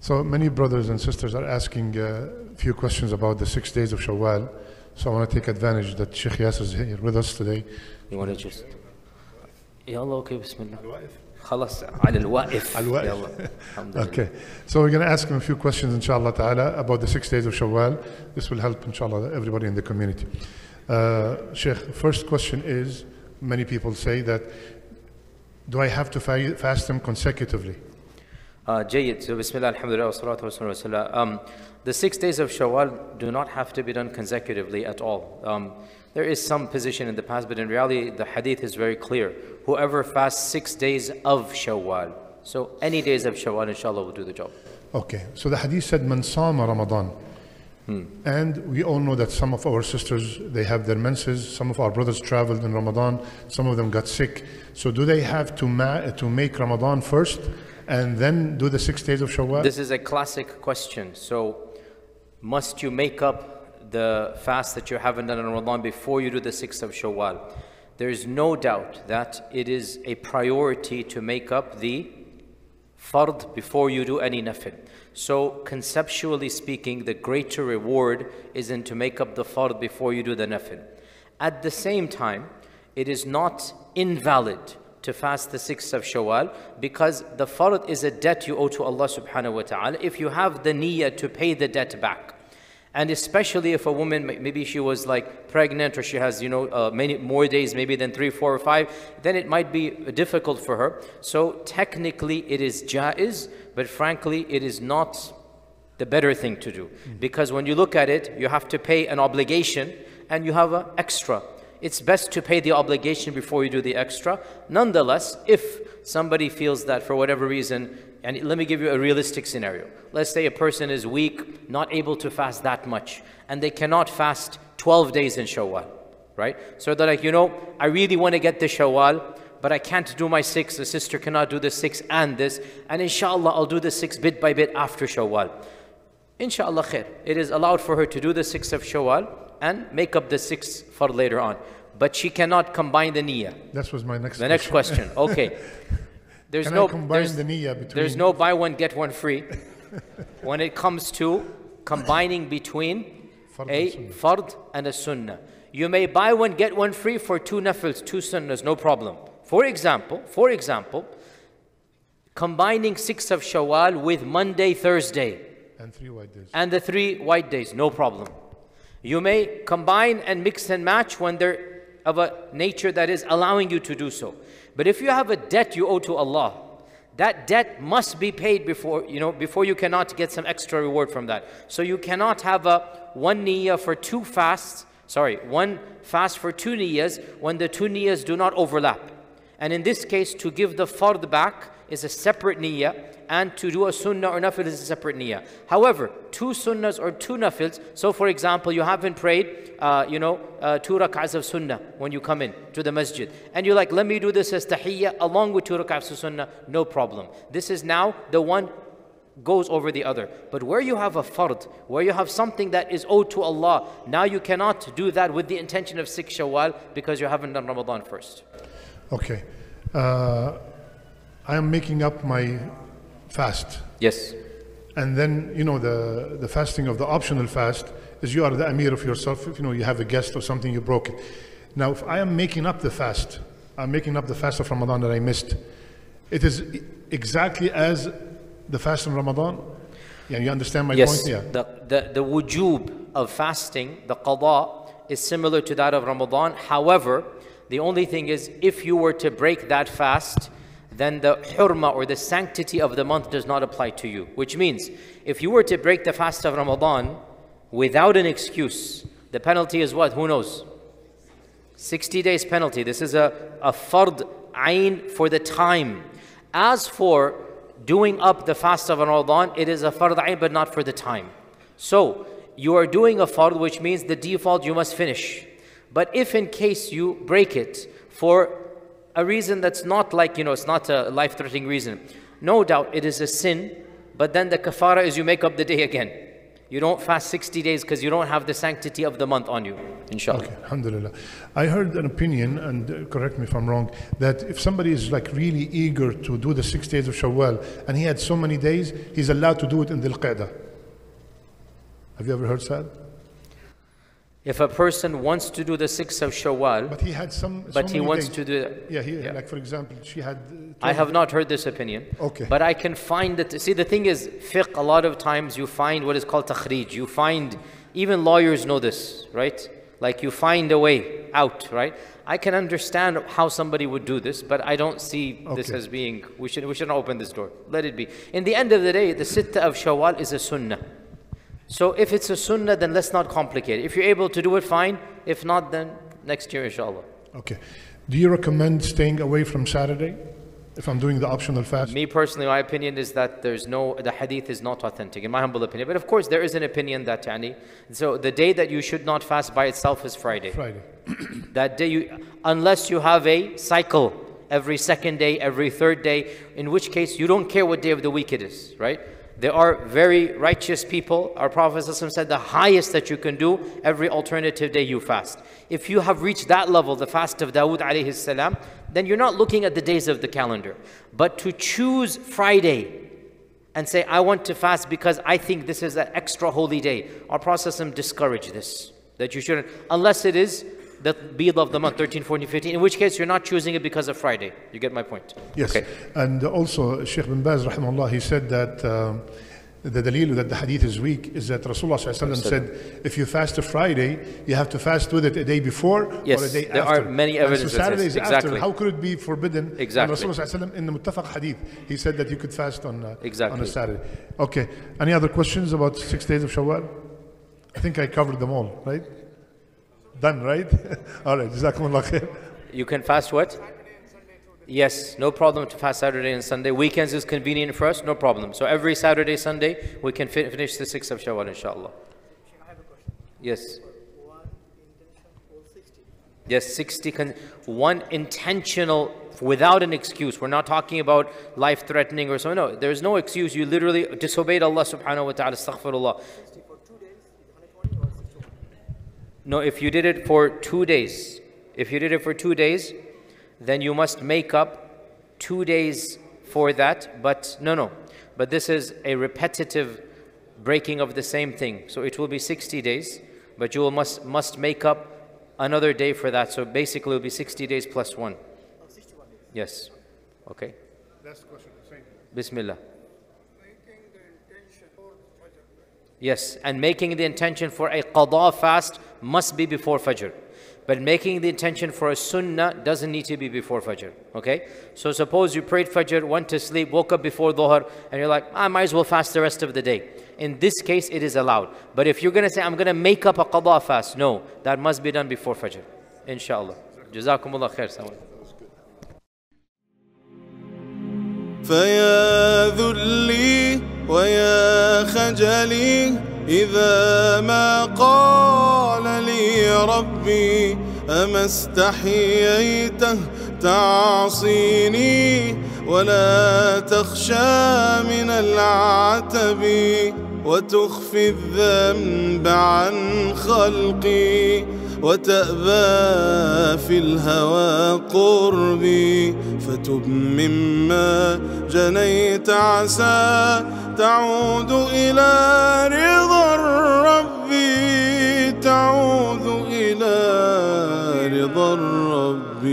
So many brothers and sisters are asking a few questions about the 6 days of Shawwal. So I want to take advantage that Shaykh Yasir is here with us today. You want to just... يلا اوكي بسم الله خلاص على الواقف يلا الحمد لله. Okay, so we're going to ask him a few questions inshallah ta'ala about the 6 days of Shawwal. This will help inshallah everybody in the community. Shaykh, first question is, many people say that, do I have to fast them consecutively? جيد. So Bismillah, Alhamdulillah, wassalatu wassalamu. The 6 days of Shawwal do not have to be done consecutively at all. There is some position in the past, but in reality, the hadith is very clear. Whoever fasts 6 days of Shawwal, so any days of Shawwal, inshallah, will do the job. Okay, so the hadith said, Man sama Ramadan. And we all know that some of our sisters, they have their menses, some of our brothers traveled in Ramadan, some of them got sick. So do they have to make Ramadan first and then do the 6 days of Shawwal? This is a classic question. So must you make up the fast that you haven't done in Ramadan before you do the 6th of Shawwal? There is no doubt that it is a priority to make up the fard before you do any nafil. So conceptually speaking, the greater reward is in to make up the fard before you do the nafil. At the same time, it is not invalid to fast the 6th of Shawwal, because the fard is a debt you owe to Allah subhanahu wa ta'ala if you have the niyyah to pay the debt back. And especially if a woman, maybe she was like pregnant, or she has, many more days maybe than 3, 4, or 5, then it might be difficult for her. So technically it is jaiz, but frankly it is not the better thing to do. Because when you look at it, you have to pay an obligation and you have an extra. It's best to pay the obligation before you do the extra. Nonetheless, if somebody feels that for whatever reason, and let me give you a realistic scenario. Let's say a person is weak, not able to fast that much, and they cannot fast 12 days in Shawwal, right? So they're like, I really want to get the Shawwal, but I can't do my 6. The sister cannot do the 6 and this, and inshallah I'll do the 6 bit by bit after Shawwal. Inshallah khair. It is allowed for her to do the 6th of Shawwal and make up the 6th for later on. But she cannot combine the niyyah. That was my next question. The next question, okay. There's no buy one, get one free when it comes to combining between a fard and a sunnah. You may buy one, get one free for 2 nafils, 2 sunnahs, no problem. For example, combining 6th of Shawwal with Monday, Thursday, and 3 white days. And the 3 white days, no problem. You may combine and mix and match when they're of a nature that is allowing you to do so. But if you have a debt you owe to Allah, that debt must be paid before you cannot get some extra reward from that. So you cannot have one niyyah for 2 fasts, one fast for 2 niyyahs when the 2 niyyahs do not overlap. And in this case, to give the fard back is a separate niyyah, and to do a sunnah or nafil is a separate niyyah. However, 2 sunnahs or 2 nafils, so for example, you haven't prayed 2 rak'ahs of sunnah when you come in to the masjid, and you're like, let me do this as tahiyyah along with 2 rak'ahs of sunnah, no problem. This is now the one goes over the other. But where you have a fard, where you have something that is owed to Allah, now you cannot do that with the intention of 6 Shawwal because you haven't done Ramadan first. Okay. I am making up my fast. Yes. And then, the fasting of the optional fast is you are the amir of yourself. If you have a guest or something, you broke it. Now, if I am making up the fast, I'm making up the fast of Ramadan that I missed. It is exactly as the fast in Ramadan. Yeah, you understand my point? Yeah. The wujub of fasting, the qada, is similar to that of Ramadan. However, the only thing is, if you were to break that fast, then the hurma or the sanctity of the month does not apply to you. Which means, if you were to break the fast of Ramadan without an excuse, the penalty is what? Who knows? 60 days penalty. This is a fard ayn for the time. As for doing up the fast of Ramadan, it is a fard ayn but not for the time. So, you are doing a fard, which means the default you must finish. But if in case you break it for a reason that's not like, it's not a life-threatening reason, no doubt it is a sin, but then the kafara is you make up the day again. You don't fast 60 days because you don't have the sanctity of the month on you, inshallah. Okay, alhamdulillah. I heard an opinion, and correct me if I'm wrong, that if somebody is like really eager to do the 6 days of Shawwal and he had so many days, he's allowed to do it in Dhul Qa'dah. Have you ever heard that? If a person wants to do the 6th of Shawwal, but he had but he wants days. to do Yeah, like for example, she had. I have not heard this opinion. Okay. But I can find that. See, the thing is, fiqh, a lot of times you find what is called takhrij. You find, even lawyers know this, right? Like you find a way out, right? I can understand how somebody would do this, but I don't see this as being, we shouldn't open this door. Let it be. In the end of the day, the sittah of Shawwal is a sunnah. So if it's a sunnah, then let's not complicate it. If you're able to do it, fine. If not, then next year, inshallah. Okay. Do you recommend staying away from Saturday if I'm doing the optional fast? Me personally, my opinion is that the hadith is not authentic, in my humble opinion. But of course, there is an opinion that, so the day that you should not fast by itself is Friday. Friday. That day, unless you have a cycle, every second day, every third day, in which case you don't care what day of the week it is, right? There are very righteous people. Our Prophet ﷺ said the highest that you can do, every alternative day you fast. If you have reached that level, the fast of Dawood alayhi salam, then you're not looking at the days of the calendar. But to choose Friday and say, I want to fast because I think this is an extra holy day, our Prophet ﷺ discouraged this, that you shouldn't, unless it is the Bid of the month, 13, 14, 15, in which case you're not choosing it because of Friday. You get my point? Yes. Okay. And also, Shaykh bin Baz, rahimahullah, he said that the dalil that the hadith is weak is that Rasulullah said, if you fast a Friday, you have to fast with it a day before or a day after. There are many evidences. So Saturday is exactly. After. How could it be forbidden? Exactly. And Rasulullah in the Muttafaq hadith, he said that you could fast on a Saturday. Okay. Any other questions about 6 days of Shawwal? I think I covered them all, right? Done, right? All right, Jazakumullah khair. You can fast what? Yes, no problem to fast Saturday and Sunday. Weekends is convenient for us, no problem. So every Saturday, Sunday, we can finish the 6th of Shawwal, inshallah. I have a question. Yes. One intention or 60? Yes, 60, one intentional, without an excuse. We're not talking about life-threatening or so. No, there's no excuse. You literally disobeyed Allah subhanahu wa ta'ala, astaghfirullah. For 2 days, 120 or 61? No, if you did it for 2 days, then you must make up 2 days for that. But no. But this is a repetitive breaking of the same thing. So it will be 60 days, but you must make up another day for that. So basically it will be 60 days plus 1. 61 days. Yes. Okay. Last question. Bismillah. Making the intention for Fajr. Yes, and making the intention for a qada fast must be before Fajr. But making the intention for a sunnah doesn't need to be before Fajr. Okay? So suppose you prayed Fajr, went to sleep, woke up before Dhuhr, and you're like, I might as well fast the rest of the day. In this case, it is allowed. But if you're going to say, I'm going to make up a qada fast, no, that must be done before Fajr. Inshallah. Jazakumullah khair. فيا ذلي ويا خجلي إذا ما قال لي ربي أما استحييته تعصيني ولا تخشى من العتب وتخفي الذنب عن خلقي وتأبى في الهوى قربي فتب مما جنيت عسى تعود إلى رضا الرب تعود إلى رضا الرب